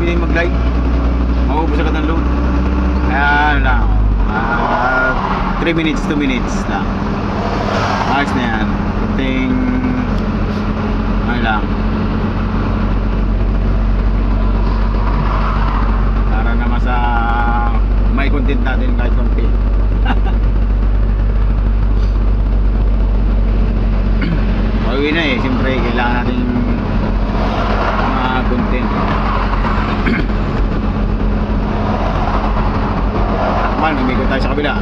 din mag-live. Maubos agad ang load. Kaya lang, 3 minutes, 2 minutes lang. Ayos na yan. Ting ano lang, para naman sa may content natin kahit konti. Pauwi na eh, siyempre kailangan natin mga content. Takman, umikot tayo sa kabila.